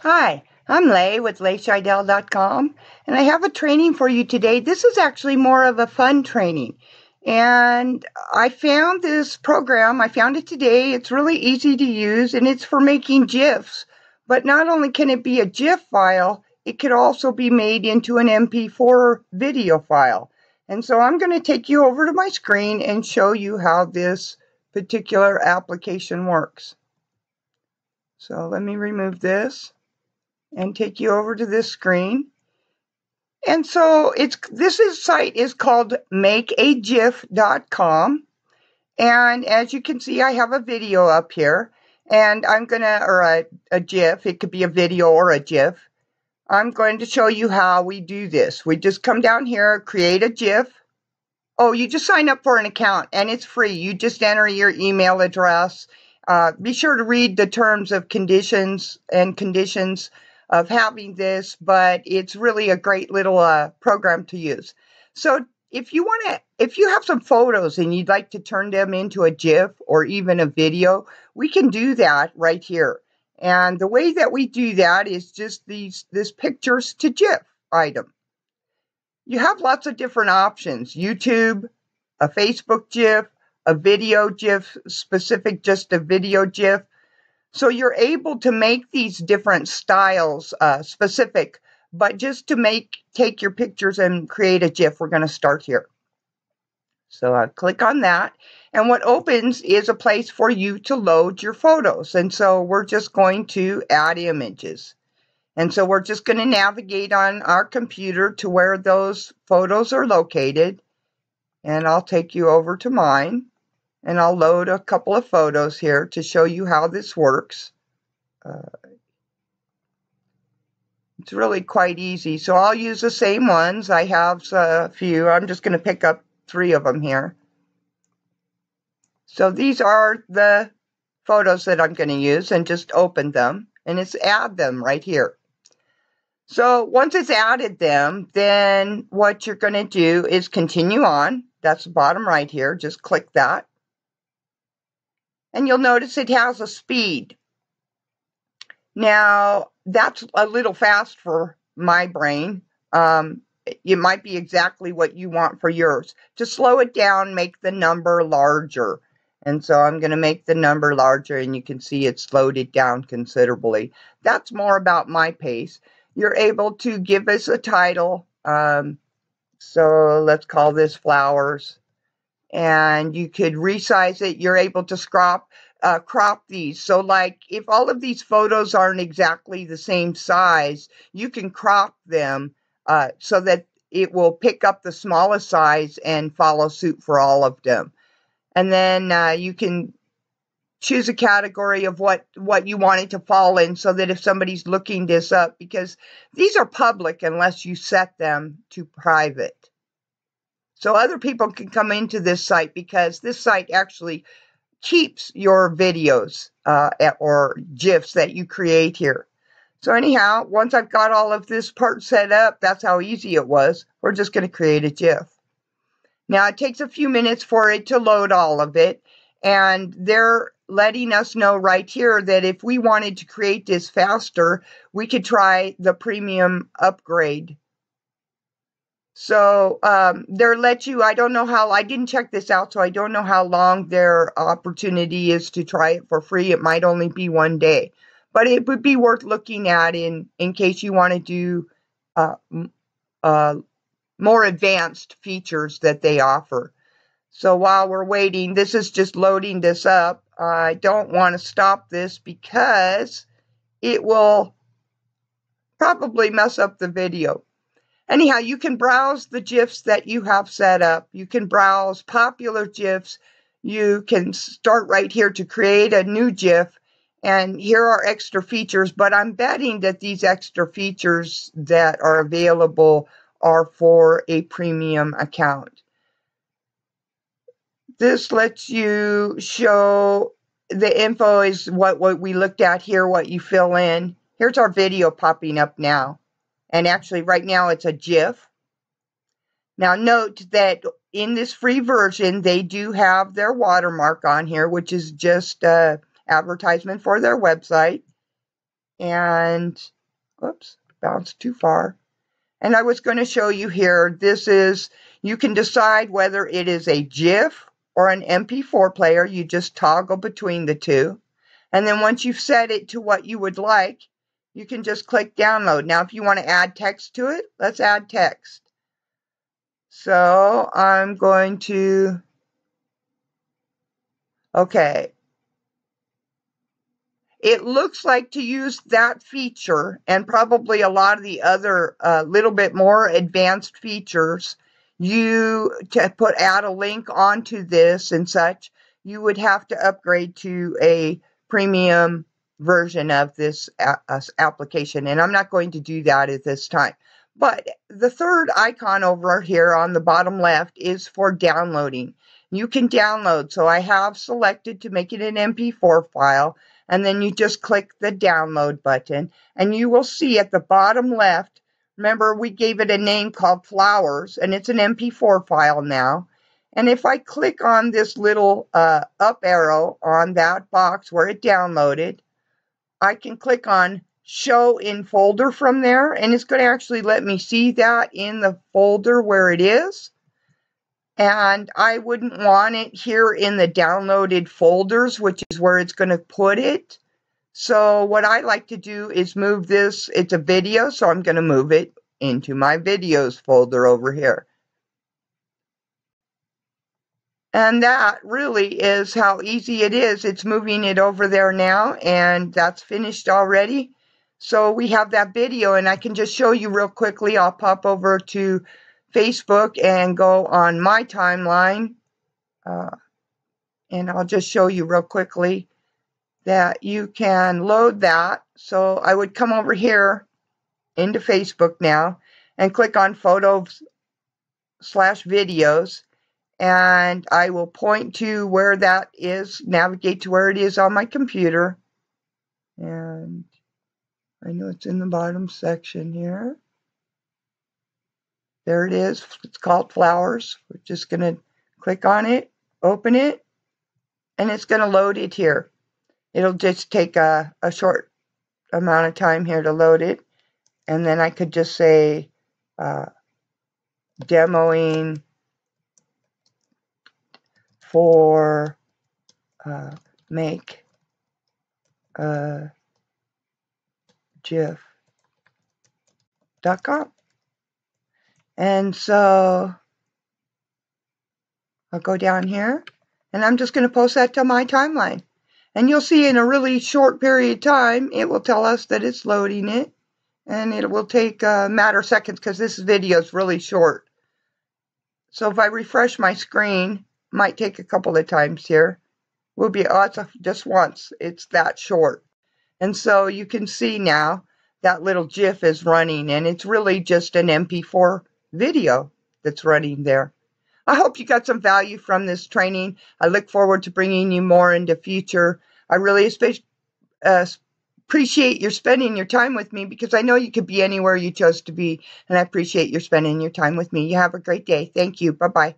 Hi, I'm Lay with LayShidell.com, and I have a training for you today. This is actually more of a fun training, and I found this program. I found it today. It's really easy to use, and it's for making GIFs. But not only can it be a GIF file, it could also be made into an MP4 video file. And so I'm going to take you over to my screen and show you how this particular application works. So let me remove this and take you over to this screen. And so this site is called makeagif.com. And as you can see, I have a video up here. And I'm going to, or a GIF, it could be a video or a GIF. I'm going to show you how we do this. We just come down here, create a GIF. Oh, you just sign up for an account and it's free. You just enter your email address. Be sure to read the terms of conditions and conditions of having this, but it's really a great little program to use. So if you have some photos and you'd like to turn them into a GIF or even a video, we can do that right here. And the way that we do that is just this pictures to GIF item. You have lots of different options: YouTube, a Facebook GIF, a video GIF, specific just a video GIF. So you're able to make these different styles specific, but just to take your pictures and create a GIF, we're going to start here. So I click on that, and what opens is a place for you to load your photos. And so we're just going to add images. And so we're just going to navigate on our computer to where those photos are located. And I'll take you over to mine. And I'll load a couple of photos here to show you how this works. It's really quite easy. So I'll use the same ones. I have a few. I'm just going to pick up 3 of them here. So these are the photos that I'm going to use, and just open them. And it's add them right here. So once it's added them, then what you're going to do is continue on. That's the bottom right here. Just click that. And you'll notice it has a speed. Now, that's a little fast for my brain. It might be exactly what you want for yours. To slow it down, make the number larger. And so I'm going to make the number larger, and you can see it's slowed it down considerably. That's more about my pace. You're able to give us a title. So let's call this Flowers. And you could resize it. You're able to crop these. So like if all of these photos aren't exactly the same size, you can crop them so that it will pick up the smallest size and follow suit for all of them. And then you can choose a category of what you want it to fall in, so that if somebody's looking this up, because these are public unless you set them to private. So other people can come into this site, because this site actually keeps your videos or GIFs that you create here. So anyhow, once I've got all of this part set up, that's how easy it was. We're just going to create a GIF. Now it takes a few minutes for it to load all of it, and they're letting us know right here that if we wanted to create this faster, we could try the premium upgrade. So they'll let you, I don't know how, I didn't check this out, so I don't know how long their opportunity is to try it for free. It might only be 1 day, but it would be worth looking at in case you want to do more advanced features that they offer. So while we're waiting, this is just loading this up. I don't want to stop this because it will probably mess up the video. Anyhow, you can browse the GIFs that you have set up. You can browse popular GIFs. You can start right here to create a new GIF. And here are extra features, but I'm betting that these extra features that are available are for a premium account. This lets you show the info is what we looked at here, what you fill in. Here's our video popping up now. And actually right now it's a GIF. Now note that in this free version, they do have their watermark on here, which is just advertisement for their website. And Oops, bounced too far. And I was going to show you here, you can decide whether it is a GIF or an MP4 player. You just toggle between the two. And then once you've set it to what you would like, you can just click download. Now, if you want to add text to it, let's add text. So I'm going to, okay. It looks like to use that feature and probably a lot of the other little bit more advanced features, add a link onto this and such, you would have to upgrade to a premium version of this application. And I'm not going to do that at this time. But the third icon over here on the bottom left is for downloading. You can download. So I have selected to make it an MP4 file. And then you just click the download button. And you will see at the bottom left, remember we gave it a name called Flowers. And it's an MP4 file now. And if I click on this little up arrow on that box where it downloaded, I can click on Show in Folder from there, and it's going to actually let me see that in the folder where it is. And I wouldn't want it here in the downloaded folders, which is where it's going to put it. So what I like to do is move this. It's a video, so I'm going to move it into my videos folder over here. And that really is how easy it is. It's moving it over there now, and that's finished already. So we have that video, and I can just show you real quickly. I'll pop over to Facebook and go on my timeline. And I'll just show you real quickly that you can load that. So I would come over here into Facebook now and click on Photos/Videos. And I will point to where that is, navigate to where it is on my computer. And I know it's in the bottom section here. There it is. It's called Flowers. We're just going to click on it, open it, and it's going to load it here. It'll just take a short amount of time here to load it. And then I could just say demoing for make a GIF.com. And so I'll go down here and I'm just going to post that to my timeline. And you'll see in a really short period of time, it will tell us that it's loading it. And it will take a matter of seconds because this video is really short. So if I refresh my screen, might take a couple of times here. Will be just once. It's that short. And so you can see now that little GIF is running, and it's really just an MP4 video that's running there. I hope you got some value from this training. I look forward to bringing you more in the future. I really appreciate your spending your time with me because I know you could be anywhere you chose to be, and I appreciate your spending your time with me. You have a great day. Thank you. Bye-bye.